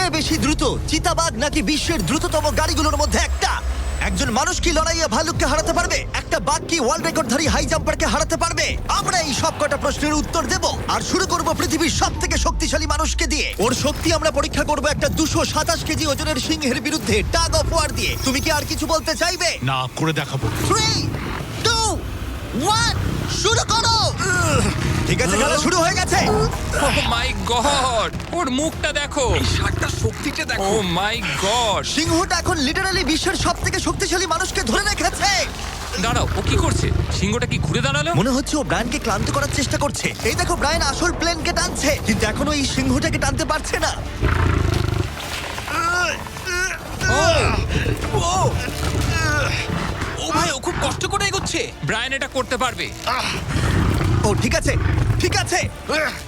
কে বেশি দ্রুত, চিতাবাঘ নাকি বিশ্বের দ্রুততম গাড়িগুলোর মধ্যে একটা? একজন মানুষ কি লড়াইয়ে ভালুককে হারাতে পারবে? একটা বাঘ কি ওয়ার্ল্ড রেকর্ডধারী হাই জাম্পারকে হারাতে পারবে? আমরা এই সব কটা প্রশ্নের উত্তর দেব আর শুরু করব পৃথিবীর সবথেকে শক্তিশালী মানুষকে দিয়ে। ওর শক্তি আমরা পরীক্ষা করব একটা 227 কেজি ওজনের সিংহের বিরুদ্ধে টাগ অফ ওয়ার দিয়ে। তুমি কি আর কিছু বলতে চাইবে? না, করে দেখাবো। 3, 2, 1, শুরু করো। ঠিক আছে, খেলা শুরু হয়ে গেছে। ও মাই গড, ওর মুখটা দেখো। এই ষাটটা শক্তিটা ও দেখো। মাই গড। সিংহটা এখন লিটারালি বিশ্বের সবথেকে শক্তিশালী মানুষকে ধরে রেখেছে। দাঁড়াও, ও কি করছে? সিংহটা কি ঘুরে দাঁড়ালো? মনে হচ্ছে ও ব্রায়ানকে ক্লান্ত করার চেষ্টা করছে। এই দেখো, ব্রায়ান আসল প্লেনকে টানছে, কিন্তু এখনো এই সিংহটাকে টানতে পারছে না। ও ভাই, ও খুব কষ্ট করে এগোচ্ছে। ব্রায়ান এটা করতে পারবে। ও ঠিক আছে, ঠিক আছে।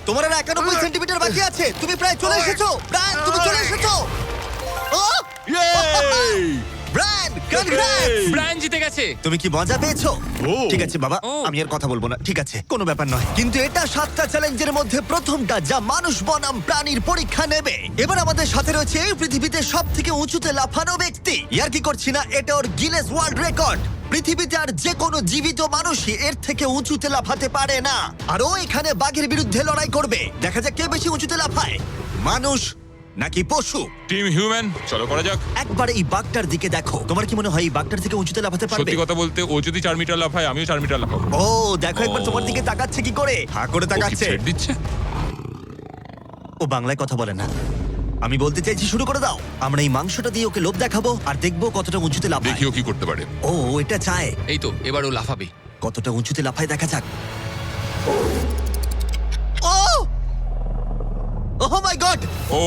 তোমার আর 91 সেন্টিমিটার বাকি আছে। তুমি প্রায় চলে এসেছো। ব্রায়ান, তুমি চলে এসেছো। ও ব্রায়ান, কনগ্রেটস! ব্রায়ান জিতে গেছে। তুমি কি মজা পেয়েছো? ও। ঠিক আছে বাবা, ও। আমি আর কথা বলবো না। ঠিক আছে, কোনো ব্যাপার নয়। কিন্তু এটা 7টা চ্যালেঞ্জের মধ্যে প্রথমটা যা মানুষ বনাম প্রাণীর পরীক্ষা নেবে। এবার আমাদের সাথে রয়েছে এই পৃথিবীতে সবথেকে উঁচুতে লাফানো ব্যক্তি। ইয়ার কি করছি না, এটা ওর গিনেস ওয়ার্ল্ড রেকর্ড। পৃথিবীতে আর যে কোনো জীবিত মানুষই এর থেকে উঁচুতে লাফাতে পারে না। আর ও এখানে বাঘের বিরুদ্ধে লড়াই করবে। দেখা যাক কে বেশি উঁচুতে লাফায়, মানুষ নাকি পশু। টিম হিউম্যান, চলো করা যাক। একবার এই বাঘটার দিকে দেখো। তোমার কি মনে হয় এই বাঘটার থেকে উঁচুতে লাফাতে পারবে? সত্যি কথা বলতে, ও যদি 4 মিটার লাফায়, আমিও 4 মিটার লাফাবো। ও দেখো একবার ও। তোমার দিকে তাকাচ্ছে কি করে, হা করে ও কি তাকাচ্ছে। ছেড়ে দিচ্ছে? ও বাংলায় কথা বলে না। আমি বলতে চাইছি শুরু করে দাও। আমরা এই মাংসটা দিয়ে ওকে লোভ দেখাবো আর দেখবো কতটা উঁচুতে লাফায়। দেখি ও কি করতে পারে। ও এটা চায়। এই তো, এবার ও লাফাবে। কতটা উঁচুতে লাফায় দেখা যাক। ও ওহ মাই গড! ও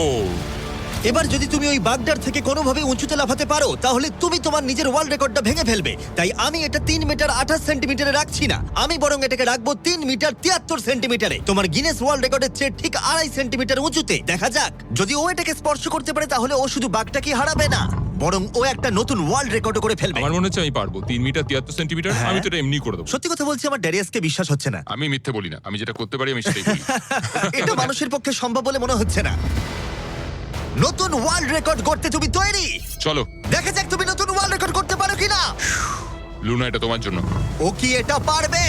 এবার যদি তুমি ওই বাগদার থেকে কোনোভাবে উঁচুতে লাফাতে পারো, তাহলে তুমি তোমার নিজের ওয়ার্ল্ড রেকর্ডটা ভেঙে ফেলবে। তাই আমি এটা 3 মিটার 28 সেন্টিমিটারে রাখছি না, আমি বরং এটাকে রাখবো 3 মিটার 73 সেন্টিমিটারে। তোমার গিনেস ওয়ার্ল্ড রেকর্ডের চেয়ে ঠিক 2.5 সেন্টিমিটার উঁচুতে। দেখা যাক, যদি ও এটাকে স্পর্শ করতে পারে তাহলে ও শুধু বাগটাকে হারাবে না, বরং ও একটা নতুন ওয়ার্ল্ড রেকর্ড করে ফেলবে। আমার মনে হচ্ছে আমি পারবো। 3 মিটার 73 সেন্টিমিটার। হ্যাঁ। আমি তো এটা এমনি করে দেবো। সত্যি কথা বলছি, আমার ড্যারিয়াসকে বিশ্বাস হচ্ছে না। আমি মিথ্যে বলি না, আমি যেটা করতে পারি আমি সেটাই বলি। এটা মানুষের পক্ষে সম্ভব বলে মনে হচ্ছে না। নতুন ওয়ার্ল্ড রেকর্ড করতে তুমি তৈরি? চলো দেখা যাক তুমি নতুন ওয়ার্ল্ড রেকর্ড করতে পারো কিনা। লুনা, এটা তোমার জন্য। ও কি এটা পারবে?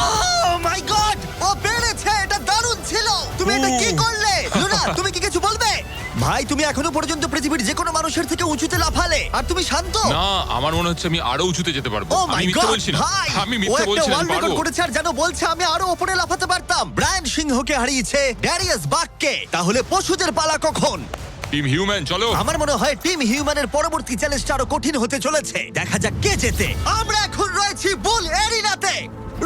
Oh my God! ও পেরেছে! এটা দারুণ ছিল! তুমি এটা কি করলে? লুনা, তুমি কি কিছু বলবে? ভাই, তুমি এখনো পর্যন্ত পৃথিবীর যে কোনো মানুষের থেকে উঁচুতে লাফালে আর তুমি শান্ত। না, আমার মনে হচ্ছে আমি আরো উঁচুতে যেতে পারবো। ও আমি মাই মিথ্যে গড বলছি না। ভাই, আমি ও মিথ্যে একটা বলছি না, আমি ওয়ার্ল্ড রেকর্ড পারবো। করেছে আর জানো বলছে আমি আরো উপরে লাফাতে পারতাম। ব্রায়ান সিংহকে হারিয়েছে ড্যারিয়াস বাককে। তাহলে পশুদের পালা কখন? টিম হিউম্যান, চলো। আমার মনে হয় টিম হিউম্যানের পরবর্তী চ্যালেঞ্জটা আরো কঠিন হতে চলেছে। দেখা যাক কে জেতে। আমরা এখন রয়েছি বুল এরিনাতে।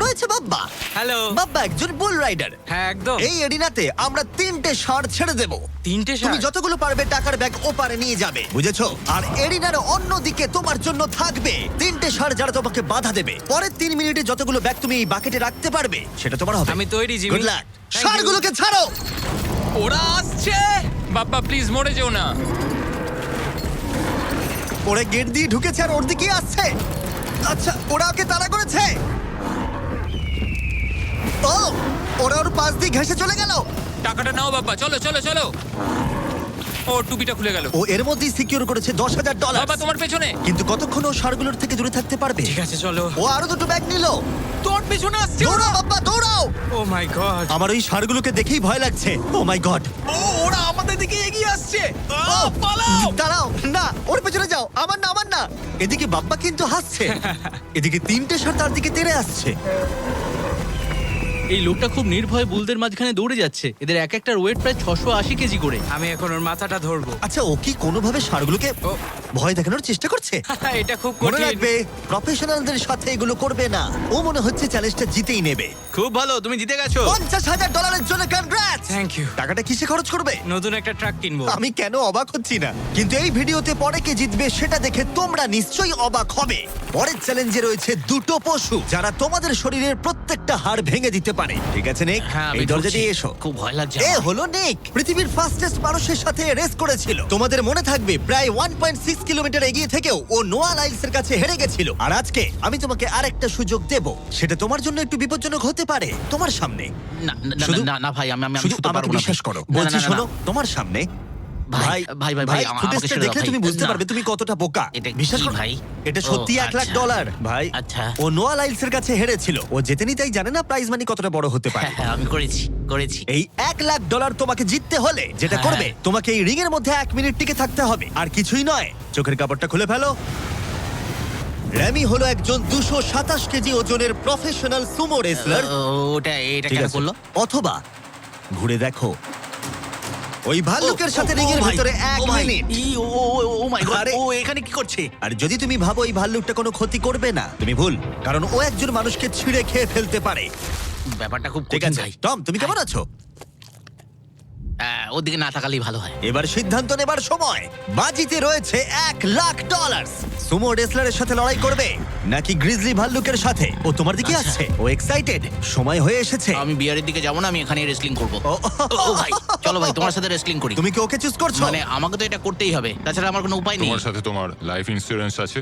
রয়েছে বাব্বা। হ্যালো। বাব্বা একজন বুল রাইডার। হ্যাঁ, একদম। এই এরিনাতে আমরা 3টে ষাঁড় ছেড়ে দেব। 3টে তুমি ষাঁড়? যতগুলো পারবে টাকার ব্যাগ ওপারে নিয়ে যাবে, বুঝেছো? আর এরিনার অন্যদিকে তোমার জন্য থাকবে 3টে ষাঁড় যারা তোমাকে বাধা দেবে। পরের 3 মিনিটে যতগুলো ব্যাগ তুমি এই বাকেটে রাখতে পারবে সেটা তোমার হবে। আমি তৈরি, Jimmy. Good luck. Thank you. ষাঁড়গুলোকে ছাড়ো। ওরা আসছে। বাপ্পা প্লিজ মরে যেও না। ওরা গেট দিয়ে ঢুকেছে আর ওর দিকে আসছে। আচ্ছা, ওরা ওকে তাড়া করেছে। ও, ওরা ওর পাশ দিয়ে ঘেঁষে চলে গেল। টাকাটা নাও বাপ্পা, চলো চলো চলো। ও টুপিটা খুলে গেল। ও এর মধ্যেই সিকিউর করেছে $10,000। বাবা তোমার পেছনে। কিন্তু কতক্ষণ ও ষাঁড়গুলোর থেকে দূরে থাকতে পারবে? ঠিক আছে, চলো। ও আরো 2টো ব্যাগ নিল। তোর পেছনে আসছে। দৌড়াও বাবা, দৌড়াও। ও মাই গড। আমার ওই ষাঁড়গুলোকে দেখেই ভয় লাগছে। ও মাই গড। ও, ওরা আমাদের দিকে এগিয়ে আসছে। পালাও। দাঁড়াও, না ওর পেছনে যাও। আমার না, আমার না। এদিকে বাপ্পা কিন্তু হাসছে, এদিকে 3টে ষাঁড় তার দিকে তেড়ে আসছে। এই লোকটা খুব নির্ভয়ে বুলদের মাঝখানে দৌড়ে যাচ্ছে। এদের এক একটার ওয়েট প্রায় 680 কেজি করে। আমি এখন ওর মাথাটা ধরবো। আচ্ছা, ও কি কোনোভাবে ষাঁড়গুলোকে ও। ভয় দেখানোর চেষ্টা করছে? এটা খুব মনে কঠিন। রাখবে, প্রফেশনালদের সাথে এগুলো করবে না। ও মনে হচ্ছে চ্যালেঞ্জটা জিতেই নেবে। খুব ভালো, তুমি জিতে গেছো। $50,000 জন্য কনগ্রাটস। Thank you. টাকাটা কিসে খরচ করবে? নতুন একটা ট্রাক কিনবো। আমি কেন অবাক হচ্ছি না, কিন্তু এই ভিডিওতে পরে কে জিতবে সেটা দেখে তোমরা নিশ্চয়ই অবাক হবে। পরের চ্যালেঞ্জে রয়েছে 2টো পশু যারা তোমাদের শরীরের প্রত্যেক প্রত্যেকটা হাড় ভেঙে দিতে পারে। ঠিক আছে নিক, হ্যাঁ, আমি এই দরজা ঢুকছি। দিয়ে এসো। খুব ভয় লাগছে এ আমার। হলো নিক, পৃথিবীর ফাস্টেস্ট মানুষের সাথে রেস করেছিল। তোমাদের মনে থাকবে প্রায় 1.6 কিলোমিটার এগিয়ে থেকেও ও নোয়া লাইলসের কাছে হেরে গেছিল। আর আজকে আমি তোমাকে আরেকটা সুযোগ দেব, সেটা তোমার জন্য একটু বিপজ্জনক হতে পারে। তোমার সামনে না না, শুধু- না না ভাই, আমি শুধু শুতে আমাকে পারবো না ভাই। বিশ্বাস করো, না, না, বলছি না, না, শোনো, না। তোমার সামনে ভাই, ভাই, ভাই, ভাই, আমাকে ফুটেজটা ছেড়ে দাও, দেখলে ভাই। তুমি বুঝতে না। পারবে তুমি কতটা বোকা। এটা বিশ্বাস কি করো ভাই? এটা সত্যি ও, $1,00,000 আচ্ছা। ভাই। আচ্ছা। ও নোয়া লাইলসের কাছে হেরেছিল, ও জেতেনি তাই জানে না প্রাইজ মানি কতটা বড় হতে পারে। হ্যাঁ, হ্যাঁ, আমি করেছি। এই $1,00,000 তোমাকে জিততে হলে যেটা হ্যাঁ। করবে, তোমাকে এই রিং এর মধ্যে 1 মিনিট টিকে থাকতে হবে, আর কিছুই নয়। চোখের কাপড়টা খুলে ফেলো। র্যামি হলো একজন 227 কেজি ওজনের প্রফেশনাল সুমো রেসলার। এটা ঠিক কেন আছে, করলো? অথবা ঘুরে দেখো ওই ভাল্লুকের সাথে ও, রিং এর ও ভাই, ভিতরে 1 ও ভাই, মিনিট। ও মাই গড, আরে- ও এখানে কি করছে? আর যদি তুমি ভাবো এই ভাল্লুকটা কোনো ক্ষতি করবে না, তুমি ভুল, কারণ ও একজন মানুষকে ছিঁড়ে খেয়ে ফেলতে পারে। ব্যাপারটা খুব ঠিক কঠিন আছে ভাই। টম, তুমি কেমন আছো? ওদিকে না তাকালেই ভালো হয়। এবার সিদ্ধান্ত নেবার সময়। বাজিতে রয়েছে $1,00,000। সুমো রেসলারের সাথে লড়াই করবে নাকি গ্রিজলি ভাল্লুকের সাথে? ও তোমার দিকে আচ্ছা। আসছে, ও এক্সাইটেড, সময় হয়ে এসেছে। আমি বিয়ারের দিকে যাবো না, আমি এখানে রেসলিং করবো। ও, ও ভাই, চলো ভাই, তোমার সাথে রেসলিং করি। তুমি কি ওকে চুজ করছো? মানে আমাকে তো এটা করতেই হবে, তাছাড়া আমার কোনো উপায় নেই। তোমার সাথে তোমার লাইফ ইন্স্যুরেন্স আছে?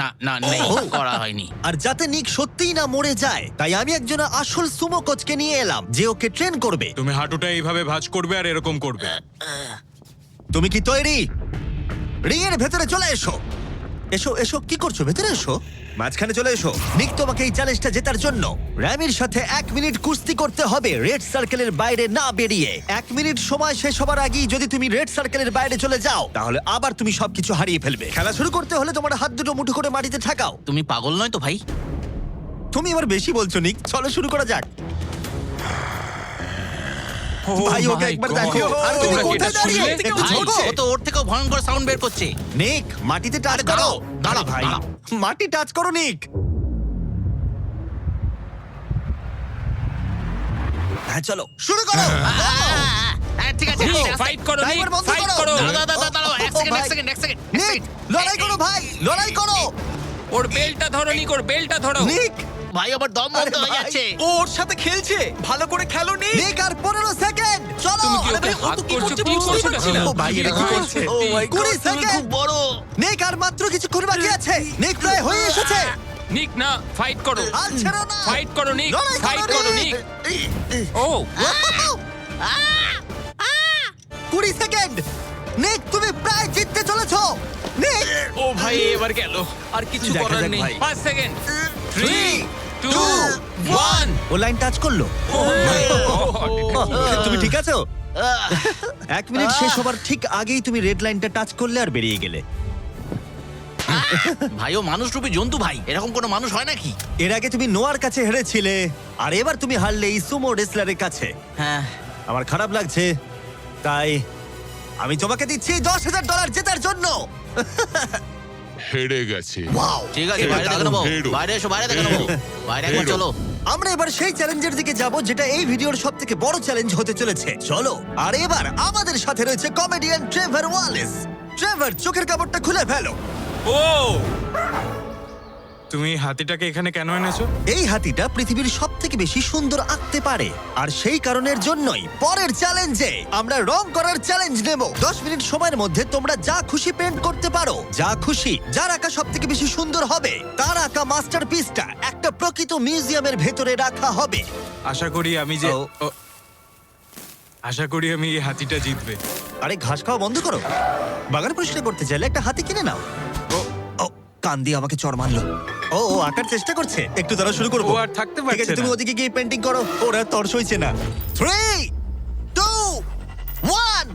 না না, নেই, ও। করা হয়নি। আর যাতে নিক সত্যিই না মরে যায়, তাই আমি একজন আসল সুমো কোচকে নিয়ে এলাম যে ওকে ট্রেন করবে। তুমি হাঁটুটা এইভাবে ভাঁজ করবে আর এরকম করবে। তুমি কি তৈরি? রিং এর ভেতরে চলে এসো। এসো এসো, কি করছো? ভেতরে এসো, মাঝখানে চলে এসো। নিক তোমাকে এই চ্যালেঞ্জটা জেতার জন্য র্যামির সাথে 1 মিনিট কুস্তি করতে হবে রেড সার্কেলের বাইরে না বেরিয়ে। 1 মিনিট সময় শেষ হবার আগেই যদি তুমি রেড সার্কেলের বাইরে চলে যাও, তাহলে আবার তুমি সবকিছু হারিয়ে ফেলবে। খেলা শুরু করতে হলে তোমার হাত দুটো মুঠো করে মাটিতে ঠাকাও। তুমি পাগল নয় তো ভাই? তুমি এবার বেশি বলছো নিক, চলো শুরু করা যাক। ভাই ওকে my একবার God! দেখো। আর তুমি তোমরা কি কোথায় এটা দাঁড়িয়ে? শুনলে? একটু ভাই, ঝোঁকো। ও তো ওর থেকেও ভয়ঙ্কর সাউন্ড বের করছে। নিক মাটিতে টাচ আরে করো। দাঁড়াও, আরে দাঁড়াও, ভাই, দাঁড়াও। মাটি টাচ করো নিক। হ্যাঁ চলো শুরু করো। ঠিক আছে, নিক, আস্তে আস্তে। ফাইট করো, নিক, ড্রাইভার বন্ধ ফাইট করো। করো। দাঁড়াও, এক ও, সেকেন্ড, ভাই। এক সেকেন্ড। নিক লড়াই করো ভাই, লড়াই করো। ওর বেলটা ধরো, নিক, ওর বেলটা ধরো। নিক ভাই, আবার দম বন্ধ আরে হয়ে ভাই। যাচ্ছে। ও ওর সাথে খেলছে, ভালো করে খেলো নি। নিক আর 15 সেকেন্ড চলো। তুমি কি আরে ওকে ভাই, ও হাত তো কি করছো? করছে কি বুঝতেই করছো পারছি না। না? ও ভাই, এটা কি করছে? ও my 20 তুমি সেকেন্ড। খুব বড়। নিক আর মাত্র কিছুক্ষণ বাকি আছে। নিক প্রায় হয়ে এসেছে। নিক না, ফাইট করো। আর ছেড়ো না। ফাইট করো, নিক, লড়াই ফাইট করো, নিক। ও 20 সেকেন্ড। নিক তুমি প্রায় জিততে চলেছো। নিক ও ভাই এবার গেল, আর কিছু দেখা করার যাক নেই। ভাই। 5 সেকেন্ড। 3 2 2, 1 ও লাইন টাচ করলো। তুমি ঠিক আছো? 1 মিনিট শেষ হবার ঠিক আগেই তুমি রেড লাইনটা টাচ করলে আর বেরিয়ে গেলে। ভাই, ও মানুষ রূপী জন্তু ভাই, এরকম কোনো মানুষ হয় নাকি? এর আগে তুমি নোয়ার কাছে হেরেছিলে, আর এবার তুমি হারলে এই সুমো রেসলারের কাছে। হ্যাঁ, আমার খারাপ লাগছে, তাই আমি তোমাকে দিচ্ছি $10,000 জেতার জন্য। হেরে গেছে। ওয়াও, ঠিক আছে, এটা বাইরে দেখে দারুণ। নেবো। হেরো। বাইরে এসো, বাইরে দেখে নেবো। বাইরে একবার হেরো। চলো। আমরা এবার সেই চ্যালেঞ্জের দিকে যাব যেটা এই ভিডিওর সবথেকে বড় চ্যালেঞ্জ হতে চলেছে। চলো। আর এবার আমাদের সাথে রয়েছে কমেডিয়ান ট্রেভার ওয়ালেস। ট্রেভার, চোখের কাপড়টা খুলে ফেলো। ও তুমি হাতিটাকে এখানে কেন এনেছো? এই হাতিটা পৃথিবীর সবথেকে বেশি সুন্দর আঁকতে পারে, আর সেই কারণের জন্যই পরের চ্যালেঞ্জে আমরা রং করার চ্যালেঞ্জ নেব। 10 মিনিট সময়ের মধ্যে তোমরা যা খুশি পেন্ট করতে পারো, যা খুশি। যার আঁকা সবথেকে বেশি সুন্দর হবে তার আঁকা মাস্টারপিসটা একটা প্রকৃত মিউজিয়ামের ভেতরে রাখা হবে। আশা করি আমি যে ও। ও, আশা করি আমি এই হাতিটা জিতবে। আরে ঘাস খাওয়া বন্ধ করো। বাগান পরিষ্কার করতে চাইলে একটা হাতি কিনে নাও। ও ও, কান দিয়ে আমাকে চড় মারলো। ও ও আঁকার চেষ্টা করছে, একটু দ্বারা শুরু করবো। ও আর থাকতে ঠিক আছে, পারছে তুমি না। ওদিকে গিয়ে পেন্টিং করো, ওরা তর সইছে না। 3 2 1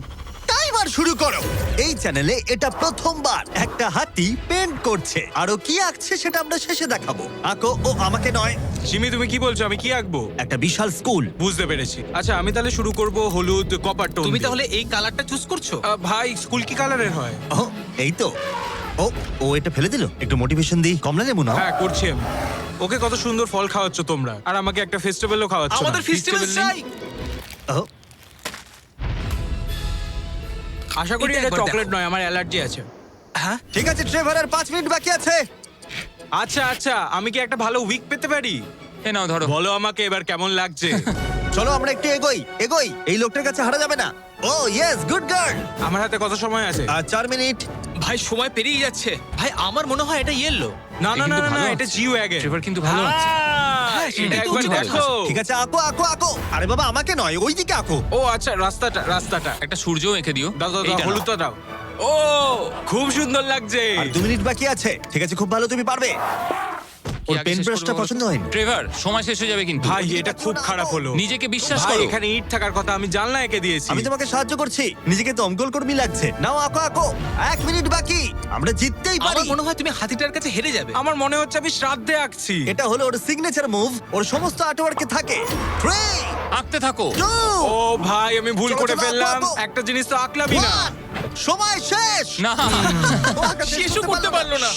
টাইমার শুরু করো। এই চ্যানেলে এটা প্রথমবার একটা হাতি পেন্ট করছে, আরো কি আঁকছে সেটা আমরা শেষে দেখাবো। আঁকো। ও আমাকে নয়, সিমি তুমি কি বলছো, আমি কি আঁকবো? একটা বিশাল স্কুল। বুঝতে পেরেছি। আচ্ছা, আমি তাহলে শুরু করব হলুদ কপার টোন তুমি দিয়ে। তাহলে এই কালারটা চুজ করছো? ভাই, স্কুল কি কালারের হয়? ও এই তো। ও ও এটা ফেলে দিল। একটু মোটিভেশন দিই, কমলা লেবু নাও। হ্যাঁ, করছি আমি। ওকে কত সুন্দর ফল খাওয়াচ্ছ তোমরা, আর আমাকে একটা ফেস্টিভ্যালও খাওয়াচ্ছ না। আমাদের ফেস্টিভ্যাল Festival নেই? চাই। ও আশা করি এটা এটা একবার চকলেট দেখো। নয়, আমার অ্যালার্জি আছে। হ্যাঁ, ঠিক আছে ট্রেভার, আর 5 মিনিট বাকি আছে। আচ্ছা আচ্ছা, আমি কি একটা ভালো উইক পেতে পারি? এ নাও ধরো। বলো আমাকে এবার কেমন লাগছে? চলো আমরা একটু এগোই এগোই, এই লোকটার কাছে হারা যাবে না। ও ইয়েস, গুড গার্ল। আমার হাতে কত সময় আছে? আর 4 মিনিট। ভাই সময় পেরিয়ে যাচ্ছে। ভাই আমার মনে হয় এটা ইয়েলো। না এ না না কিন্তু না, ভালো এটা আছে। জিও ওয়াগন। ট্রেভার কিন্তু ভালো আছে। হ্যাঁ, এটা সেটাই তো একবার উচিত দেখো। ঠিক আছে, আঁকো আঁকো আঁকো। আরে বাবা আমাকে নয়, ওইদিকে আঁকো। ও আচ্ছা, রাস্তাটা একটা সূর্যও এঁকে দিও। দাও দাও দাও, এইটা নাও। হলুদটা দাও। ও খুব সুন্দর লাগছে। আর 2 মিনিট বাকি আছে। ঠিক আছে, খুব ভালো, তুমি পারবে। কি ওর আগে পেন শেষ ব্রাশটা করবে বলো তো? পছন্দ হয়নি। ট্রেভার, সময় শেষ হয়ে যাবে কিন্তু। ভাই এটা খুব খারাপ হলো। নিজেকে বিশ্বাস ভাই করো। এখানে ইট থাকার কথা, আমি জানলা এঁকে দিয়েছি। আমি তোমাকে সাহায্য করছি, নিজেকে দমকল কর্মী লাগছে। নাও আঁকো আঁকো। 1 মিনিট বাকি, আমরা জিততেই পারি। আমার মনে হয় তুমি হাতিটার কাছে হেরে যাবে। আমার মনে হচ্ছে আমি শ্রাদ্ধে আঁকছি। এটা হলো ওর সিগনেচার মুভ, ওর সমস্ত আর্টওয়ার্কে থাকে। 3 আঁকতে থাকো। 2 ও ভাই আমি ভুল চলো, করে চলো, ফেললাম। আঁকো, আঁকো। একটা জিনিস তো আঁকলামই না। 1 সময় শেষ। না। ও আঁকা শেষ শেষও করতে পারলো না।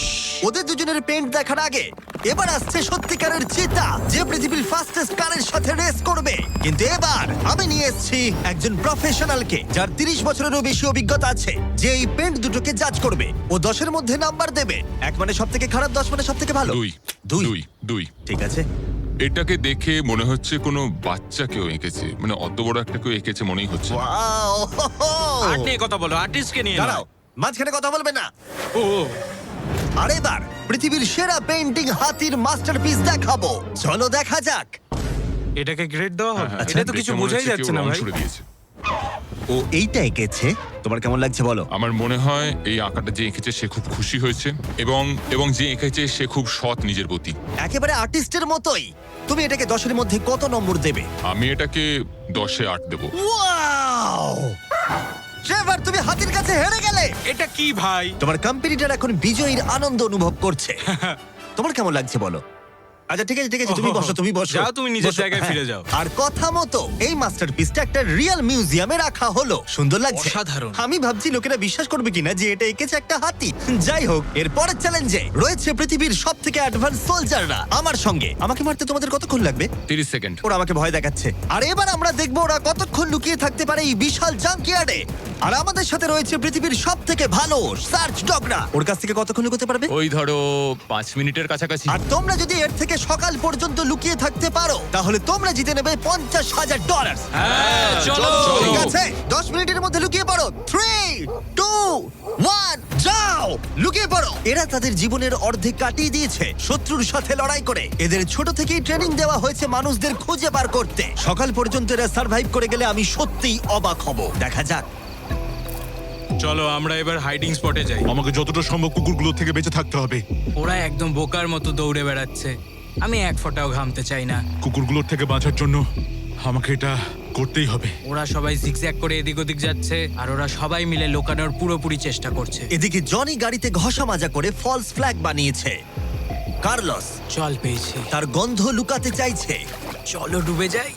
ওদের দুজনের পেন্ট দেখার আগে এবার আসছে সত্যিকারের চিতা, যে পৃথিবীর ফাস্টেস্ট কারের সাথে রেস করবে। কিন্তু এবার আমি নিয়ে এসেছি একজন প্রফেশনালকে, যার 30 বছরেরও বেশি অভিজ্ঞতা আছে, যে এই পেন্ট দুটোকে জাজ করবে। ও 10-এর মধ্যে নাম্বার দেবে। 1 মানে সব থেকে খারাপ, 10 মানে সব থেকে ভালো। 2 ঠিক আছে। এটাকে দেখে মনে হচ্ছে কোনো বাচ্চা কেউ এঁকেছে, মানে অত বড় একটা কেউ এঁকেছে মনেই হচ্ছে না। ওয়াও! আর্ট নিয়ে কথা বলো, আর্টিস্টকে নিয়ে দাঁড়াও, নাও। মাঝখানে কথা বলবে না। ও আর এবার পৃথিবীর সেরা পেন্টিং হাতির মাস্টারপিস দেখাবো। চলো দেখা যাক। এটাকে গ্রেড দেওয়া হবে? হ্যাঁ, এটা তো দেখে কিছু মনে বোঝাই হচ্ছে যাচ্ছে কেউ না রং ভাই। ছুড়ে দিয়েছে। ও এইটা এঁকেছে, তোমার কেমন লাগছে বলো? আমার মনে হয় এই আঁকাটা যে এঁকেছে সে খুব খুশি হয়েছে, এবং যে এঁকেছে সে খুব সৎ নিজের প্রতি। একেবারে আর্টিস্টের মতোই। তুমি এটাকে 10-এর মধ্যে কত নম্বর দেবে? আমি এটাকে 10-এ 8 দেবো। ওয়াও! ট্রেভার, তুমি হাতির কাছে হেরে গেলে। এটা কি ভাই? তোমার কম্পিটিটর এখন বিজয়ীর আনন্দ অনুভব করছে। তোমার কেমন লাগছে বলো? আচ্ছা ঠিক আছে ঠিক আছে, তুমি বসো তুমি বসো। যাও, তুমি নিজের বসো, জায়গায় হ্যাঁ। ফিরে যাও। আর কথা মতো এই মাস্টারপিসটা একটা রিয়েল মিউজিয়ামে রাখা হলো। সুন্দর লাগছে। অসাধারণ। আমি ভাবছি লোকেরা বিশ্বাস করবে কিনা যে এটা এঁকেছে একটা হাতি। যাই হোক, এর পরের চ্যালেঞ্জে রয়েছে পৃথিবীর সবথেকে অ্যাডভান্স সোলজাররা আমার সঙ্গে। আমাকে মারতে তোমাদের কতক্ষণ লাগবে? 30 সেকেন্ড। ওরা আমাকে ভয় দেখাচ্ছে। আর এবার আমরা দেখবো ওরা কতক্ষণ লুকিয়ে থাকতে পারে এই বিশাল জাঙ্কিয়ার্ডে। আর আমাদের সাথে রয়েছে পৃথিবীর সবথেকে ভালো সার্চ ডগরা। ওর কাছ থেকে কতক্ষণ লুকোতে পারবে? ওই ধরো 5 মিনিটের কাছাকাছি। আর তোমরা যদি এর থেকে সকাল পর্যন্ত লুকিয়ে থাকতে পারো তাহলে তোমরা জিতে নেবে $50,000। হ্যাঁ, চলো। ঠিক আছে, 10 মিনিটের মধ্যে লুকিয়ে পড়ো। 3, 2, 1, যাও লুকিয়ে পড়ো। এরা তাদের জীবনের অর্ধেক কাটিয়ে দিয়েছে শত্রুর সাথে লড়াই করে। এদের ছোট থেকেই ট্রেনিং দেওয়া হয়েছে মানুষদের খুঁজে বার করতে। সকাল পর্যন্ত এরা সার্ভাইভ করে গেলে আমি সত্যিই অবাক হব। দেখা যাক। চলো আমরা এবার হাইডিং স্পটে যাই। আমাকে যতটা সম্ভব কুকুরগুলো থেকে বেঁচে থাকতে হবে। ওরা একদম বোকার মতো দৌড়ে বেড়াচ্ছে, আমি এক ফোঁটাও ঘামতে চাই না। কুকুরগুলোর থেকে বাঁচার জন্য আমাকে এটা করতেই হবে। ওরা সবাই জিগজ্যাগ করে এদিক ওদিক যাচ্ছে, আর ওরা সবাই মিলে লুকানোর পুরোপুরি চেষ্টা করছে। এদিকে জনি গাড়িতে ঘষা মাজা করে ফলস ফ্ল্যাগ বানিয়েছে। কার্লস জল পেয়েছি, তার গন্ধ লুকাতে চাইছে। চলো ডুবে যাই।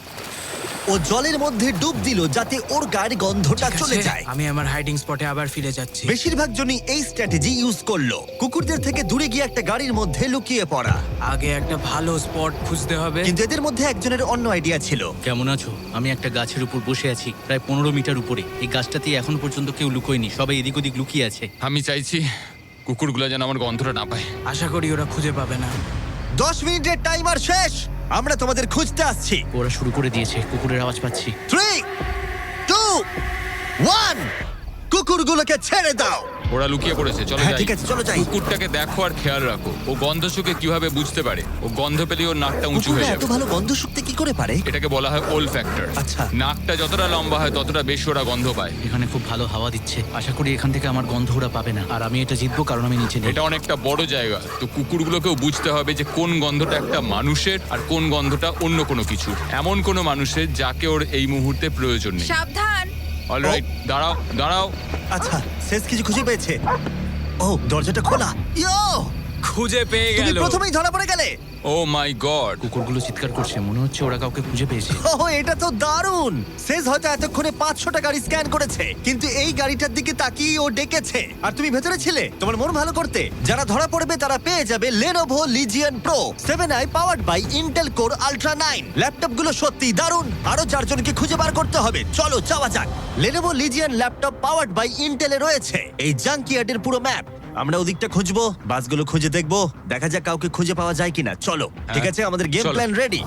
ও জলের মধ্যে ডুব দিল যাতে ওর গায়ের গন্ধটা ঠিক চলে আছে, যায়। আমি আমার হাইডিং স্পটে আবার ফিরে যাচ্ছি। বেশিরভাগ জনই এই স্ট্র্যাটেজি ইউজ করলো, কুকুরদের থেকে দূরে গিয়ে একটা গাড়ির মধ্যে লুকিয়ে পড়া। আগে একটা ভালো স্পট খুঁজতে হবে। কিন্তু এদের মধ্যে একজনের অন্য আইডিয়া ছিল। কেমন আছো? আমি একটা গাছের উপর বসে আছি, প্রায় 15 মিটার উপরে। এই গাছটাতে এখন পর্যন্ত কেউ লুকোয়নি, সবাই এদিক ওদিক লুকিয়ে আছে। আমি চাইছি কুকুরগুলো যেন আমার গন্ধটা না পায়। আশা করি ওরা খুঁজে পাবে না। 10 মিনিটের টাইমার শেষ, আমরা তোমাদের খুঁজতে আসছি। ওরা শুরু করে দিয়েছে, কুকুরের আওয়াজ পাচ্ছি। 3, 2, 1, কুকুরগুলোকে ছেড়ে দাও। ওরা লুকিয়ে পড়েছে, চলো হ্যাঁ যাই। ঠিক আছে, চলো যাই। কুকুরটাকে দেখো আর খেয়াল রাখো। ও গন্ধ শুকে কিভাবে বুঝতে পারে? ও গন্ধ পেলে ওর নাকটা উঁচু কুকুররা হয়ে এত যাবে। ভালো গন্ধ শুকতে কি করে পারে? এটাকে বলা হয় ওল ফ্যাক্টর। আচ্ছা। নাকটা যতটা লম্বা হয় ততটা বেশি ওরা গন্ধ পায়। এখানে খুব ভালো হাওয়া দিচ্ছে, আশা করি এখান থেকে আমার গন্ধ ওরা পাবে না। আর আমি এটা জিতবো কারণ আমি নিচে নেই। এটা অনেকটা বড় জায়গা, তো কুকুরগুলোকেও বুঝতে হবে যে কোন গন্ধটা একটা মানুষের আর কোন গন্ধটা অন্য কোনো কিছু, এমন কোনো মানুষের যাকে ওর এই মুহূর্তে প্রয়োজন নেই। সাবধান। অলরাইট, দাঁড়াও দাঁড়াও। আচ্ছা, শেষ কিছু খুঁজে পেয়েছে। ও, দরজাটা খোলা। ইয়ো, খুঁজে পেয়ে তুমি গেল। প্রথমেই ধরা পড়ে গেলে। ও মাই গড। কুকুরগুলো চিৎকার করছে, মনে হচ্ছে ওরা কাউকে খুঁজে পেয়েছে। ওহ, এটা তো দারুণ। শেষ হয়তো এতক্ষণে 500টা গাড়ি স্ক্যান করেছে, কিন্তু এই গাড়িটার দিকে তাকিয়ে ও ডেকেছে। আর তুমি ভেতরে ছিলে তোমার মন ভালো করতে। যারা ধরা পড়বে তারা পেয়ে যাবে Lenovo Legion Pro 7i powered by Intel Core Ultra 9 ল্যাপটপগুলো সত্যিই দারুণ। আরো 4 জনকে খুঁজে বার করতে হবে। চলো যাওয়া যাক। Lenovo Legion laptop powered by Intel এ রয়েছে এই জাঙ্কিয়ার্ডের পুরো ম্যাপ। আমরা ওদিকটা খুঁজবো, বাসগুলো খুঁজে দেখবো, দেখা যাক কাউকে খুঁজে পাওয়া যায় কিনা। চলো, ঠিক আছে, আমাদের গেম চলো। Plan ready.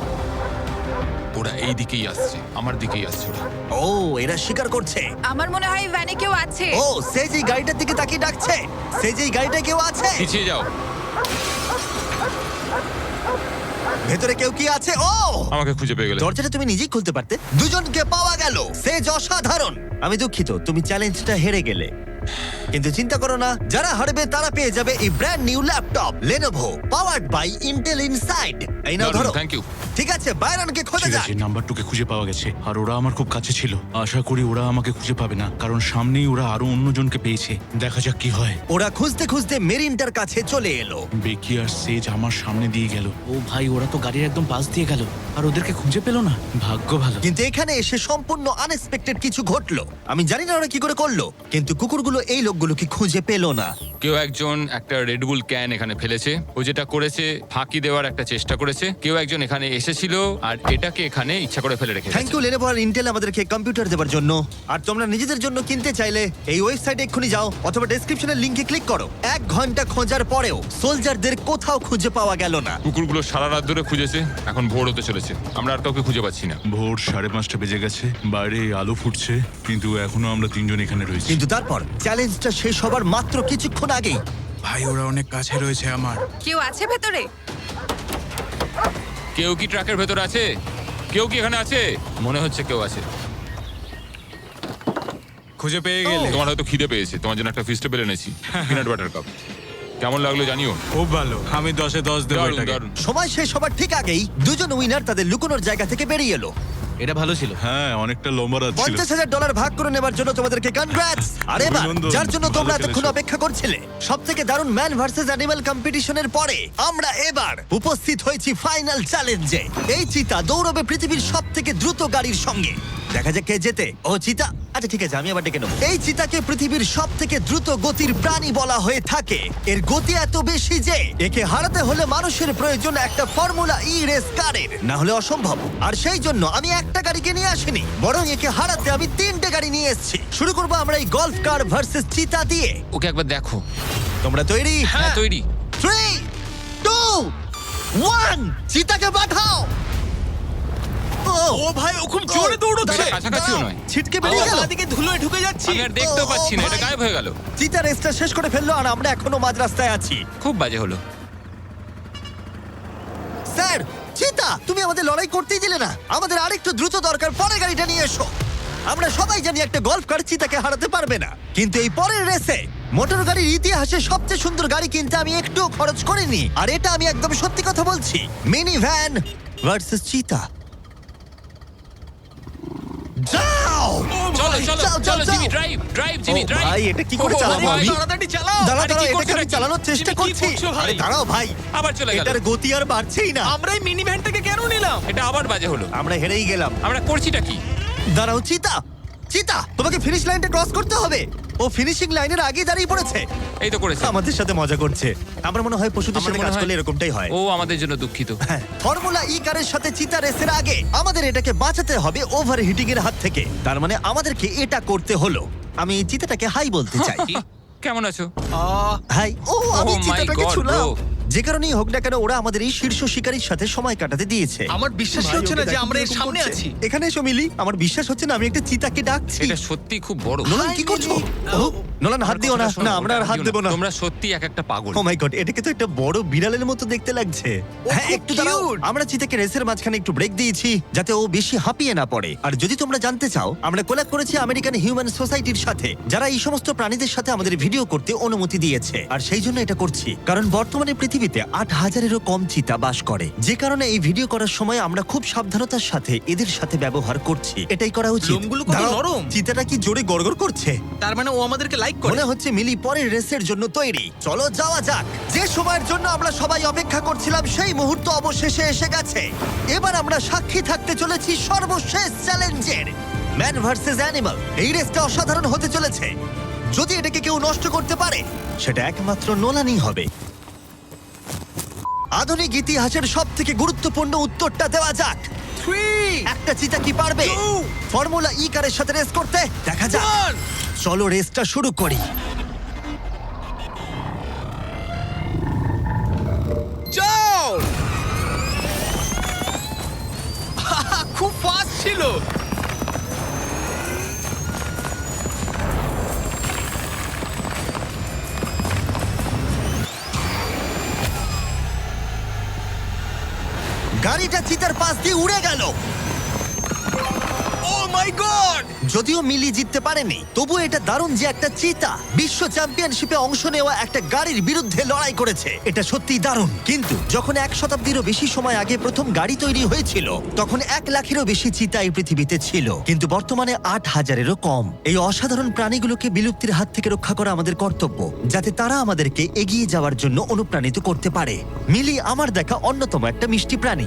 ওরা এই দিকেই আসছে, আমার দিকেই আসছে ওরা। ও, এরা শিকার করছে। আমার মনে হয় ভ্যানে কেউ আছে। ও, সে যে গাড়িটার দিকে তাকিয়ে ডাকছে, সে যে গাড়িটা কেউ আছে। পিছিয়ে যাও। ভেতরে কেউ কি আছে? ও, আমাকে খুঁজে পেয়ে গেলে। দরজাটা তুমি নিজেই খুলতে পারতে। দুজনকে পাওয়া গেল, সে অসাধারণ। আমি দুঃখিত, তুমি চ্যালেঞ্জটা হেরে গেলে, কিন্তু চিন্তা করো না, যারা হারবে তারা পেয়ে যাবে এই brand new laptop Lenovo powered by Intel inside. এই নাও ধরো। Thank you. ঠিক আছে, বাইরনকে খোঁজা ঠিক যাক। আছে, নাম্বারটুকে খুঁজে পাওয়া গেছে আর ওরা আমার খুব কাছে ছিল। আশা করি ওরা আমাকে খুঁজে পাবে না, কারণ সামনেই ওরা আরো অন্যজনকে পেয়েছে। দেখা যাক কি হয়। ওরা খুঁজতে খুঁজতে মেরিনটার কাছে চলে এলো। বেকি আর সেজ আমার সামনে দিয়ে গেল। ও ভাই, ওরা তো গাড়ির একদম পাশ দিয়ে গেল আর ওদেরকে খুঁজে পেলো না। ভাগ্য ভালো। কিন্তু এখানে এসে সম্পূর্ণ আনএক্সপেক্টেড কিছু ঘটলো। আমি জানি না ওরা কি করে করলো, কিন্তু কুকুরগুলো এই লোকগুলোকে খুঁজে পেলো না। কেউ একজন একটা রেডবুল ক্যান এখানে ফেলেছে। ও যেটা করেছে, ফাঁকি দেওয়ার একটা চেষ্টা করেছে। কেউ একজন এখানে এসেছিল আর এটাকে এখানে ইচ্ছা করে ফেলে রেখেছে। থ্যাংক ইউ Lenovo আর ইন্টেল আমাদেরকে কম্পিউটার দেওয়ার জন্য। আর তোমরা নিজেদের জন্য কিনতে চাইলে এই ওয়েবসাইটে এক্ষুনি যাও অথবা ডেসক্রিপশনের লিংকে ক্লিক করো। 1 ঘন্টা খোঁজার পরেও সোলজারদের কোথাও খুঁজে পাওয়া গেল না। কুকুরগুলো সারা রাত ধরে খুঁজেছে, এখন ভোর হতে চলেছে, আমরা আর কাউকে খুঁজে পাচ্ছি না। ভোর 5:30 বেজে গেছে, বাইরে আলো ফুটছে, কিন্তু এখনো আমরা তিনজন এখানে রয়েছি। কিন্তু তারপর চ্যালেঞ্জটা শেষ হবার মাত্র কিছুক্ষণ আগেই ভাই ওরা অনেক কাছে রয়েছে আমার। কেউ আছে ভেতরে? কেউ কি ট্রাকের ভেতর আছে? কেউ কি এখানে আছে? মনে হচ্ছে কেউ আছে। খুঁজে পেয়ে গেলে তোমার হয়তো খিদে পেয়েছে, তোমার জন্য একটা ফিস্টেবল এনেছি, পিনাট বাটার কাপ। কেমন লাগলো জানিও। খুব ভালো, আমি 10-এ 10 দেবো দারুণ, এটাকে। দারুণ। সময় শেষ হবার ঠিক আগেই দুজন উইনার তাদের লুকোনোর জায়গা থেকে বেরিয়ে এলো। এটা ভালো ছিল। হ্যাঁ, অনেকটা লম্বা রাত ছিল। $50,000 ভাগ করে নেবার জন্য তোমাদেরকে কনগ্রাটস। আর এবার অভিনন্দন, যার জন্য ভালো তোমরা খেলেছো। এতক্ষণ অপেক্ষা করছিলে, সবথেকে দারুণ ম্যান ভার্সেস অ্যানিমাল কম্পিটিশনের পরে আমরা এবার উপস্থিত হয়েছি ফাইনাল চ্যালেঞ্জে। এই চিতা দৌড়বে পৃথিবীর সবথেকে দ্রুত গাড়ির সঙ্গে। দেখা যাক কে জেতে। ও চিতা, আচ্ছা ঠিক আছে, আমি আবার ডেকে নেবো। এই চিতাকে পৃথিবীর সবথেকে দ্রুত গতির প্রাণী বলা হয়ে থাকে। এর গতি এত বেশি যে একে হারাতে হলে মানুষের প্রয়োজন একটা ফর্মুলা ই রেস কারের, না হলে অসম্ভব। আর সেই জন্য আমি একটা গাড়িকে নিয়ে আসিনি, বরং একে হারাতে আমি 3টে গাড়ি নিয়ে এসেছি। শুরু করবো আমরা এই গল্ফ কার ভার্সেস চিতা দিয়ে। ওকে একবার দেখো। তোমরা তৈরি? হ্যাঁ, তৈরি। 3, 2, 1, চিতাকে পাঠাও। ও ভাই, ও খুব জোরে দৌড়চ্ছে। এটা কাছাকাছিও নয়। ছিটকে বেরিয়ে গেল। দিকে ধুলোয় ঢুকে যাচ্ছি। আমি আর দেখতেও ও, পাচ্ছি না, এটা ভাই। গায়েব হয়ে গেল। চিতা রেসটা শেষ করে ফেললো আর আমরা এখনো মাঝ রাস্তায় আছি। খুব বাজে হলো। স্যার, চিতা, তুমি আমাদের লড়াই করতেই দিলে না। আমাদের আরেকটু দ্রুত দরকার, পরের গাড়িটা নিয়ে এসো। আমরা সবাই জানি একটা গল্ফ কার চিতাকে হারাতে পারবে না, কিন্তু এই পরের রেসে মোটর গাড়ির ইতিহাসে সবচেয়ে সুন্দর গাড়ি কিনতে আমি একটুও খরচ করিনি। আর এটা আমি একদম সত্যি কথা বলছি। মিনি ভ্যান ভার্সেস চিতা। যাও! চলো চলো যাও, যাও, চলো, যাও। জিমি ড্রাইভ ড্রাইভ, জিমি ও ড্রাইভ। ভাই, এটা কি করে চালাবো আমি? তাড়াতাড়ি চালাও। দাঁড়াও, আরে, দাঁড়াও, কি এটাকে করছো আমি নাকি? চালানোর চেষ্টা তুমি কি করছি। করছো ভাই? আরে দাঁড়াও ভাই, আবার চলে গেল। এটার গতি আর বাড়ছেই না। আমরা এই মিনি ভ্যানটাকে কেন নিলাম? এটা আবার বাজে হলো। আমরা হেরেই গেলাম। আমরা করছিটা কি? দাঁড়াও চিতা, চিতা, তোমাকে ফিনিশ লাইনটা ক্রস করতে হবে। ও ফিনিশিং লাইনের আগে দাঁড়িয়ে পড়েছে। এই তো করেছে। আমাদের সাথে মজা করছে। আমার মনে হয় পশুদের আমার সাথে মনে কাজ হয়- করলে এরকমটাই হয়। ও আমাদের জন্য দুঃখিত। হ্যাঁ, ফর্মুলা ই কারের সাথে চিতা রেসের আগে আমাদের এটাকে বাঁচাতে হবে ওভারহিটিং এর হাত থেকে। তার মানে আমাদেরকে এটা করতে হলো। আমি এই চিতাটাকে হাই বলতে চাই। কি? কেমন আছো? হাই। ও, আমি Oh my চিতাটাকে God, ছুলাম। bro. যে কারণেই হোক না কেন, ওরা আমাদের এই শীর্ষ শিকারীর সাথে সময় কাটাতে দিয়েছে। আমার বিশ্বাসই হচ্ছে না যে আমরা এর সামনে আছি। এখানে এসো মিলি, আমার বিশ্বাস হচ্ছে না আমি একটা চিতাকে ডাকছি। এটা সত্যি খুব বড়। নোলান কি করছো? ও, নোলান হাত দিও না। শোনো, না, আমরা আর হাত দিও না। দেবো না। তোমরা সত্যি এক একটা পাগল। ও মাই গড, এটাকে তো একটা বড় বিড়ালের মতো দেখতে লাগছে। হ্যাঁ, খুব একটু দাঁড়াও। cute। আমরা চিতাকে রেসের মাঝখানে একটু ব্রেক দিয়েছি যাতে ও বেশি হাঁপিয়ে না পড়ে। আর যদি তোমরা জানতে চাও, আমরা কোলাব করেছি আমেরিকান হিউম্যান সোসাইটির সাথে, যারা এই সমস্ত প্রাণীদের সাথে আমাদের ভিডিও করতে অনুমতি দিয়েছে। আর সেই জন্য এটা করছি কারণ বর্তমানে পৃথিবীতে 8,000-এরও কম চিতা বাস করে। যে কারণে এই ভিডিও করার সময় আমরা খুব সাবধানতার সাথে এদের সাথে ব্যবহার করছি। এটাই করা উচিত। লোমগুলো কত দাঁড়াও, নরম। চিতাটা কি জোরে গড়গড় করছে? তার মানে ও আমাদেরকে লাইক করে। মনে হচ্ছে মিলি পরের রেসের জন্য তৈরি। চলো যাওয়া যাক। যে সময়ের জন্য আমরা সবাই অপেক্ষা করছিলাম সেই মুহূর্ত অবশেষে এসে গেছে। এবার আমরা সাক্ষী থাকতে চলেছি সর্বশেষ চ্যালেঞ্জের, ম্যান ভার্সেস অ্যানিমাল। এই রেসটা অসাধারণ হতে চলেছে। যদি এটাকে কেউ নষ্ট করতে পারে, সেটা একমাত্র নোলানই হবে। আধুনিক ইতিহাসের সবথেকে গুরুত্বপূর্ণ উত্তরটা দেওয়া যাক। 3, একটা চিতা কি পারবে 2, ফর্মুলা ই কারের সাথে রেস করতে? দেখা যাক। 1। চলো রেসটা শুরু করি। ছিল। গাড়িটা চিতার পাশ দিয়ে উড়ে গেল। ও মাই গড! যদিও মিলি জিততে পারেনি, তবু এটা দারুণ যে একটা চিতা বিশ্ব চ্যাম্পিয়নশিপে অংশ নেওয়া একটা গাড়ির বিরুদ্ধে লড়াই করেছে। এটা সত্যিই দারুণ। কিন্তু যখন 1 শতাব্দীরও বেশি সময় আগে প্রথম গাড়ি তৈরি হয়েছিল, তখন 1 লাখেরও বেশি চিতা এই পৃথিবীতে ছিল, কিন্তু বর্তমানে 8,000-এরও কম। এই অসাধারণ প্রাণীগুলোকে বিলুপ্তির হাত থেকে রক্ষা করা আমাদের কর্তব্য, যাতে তারা আমাদেরকে এগিয়ে যাওয়ার জন্য অনুপ্রাণিত করতে পারে। মিলি আমার দেখা অন্যতম একটা মিষ্টি প্রাণী।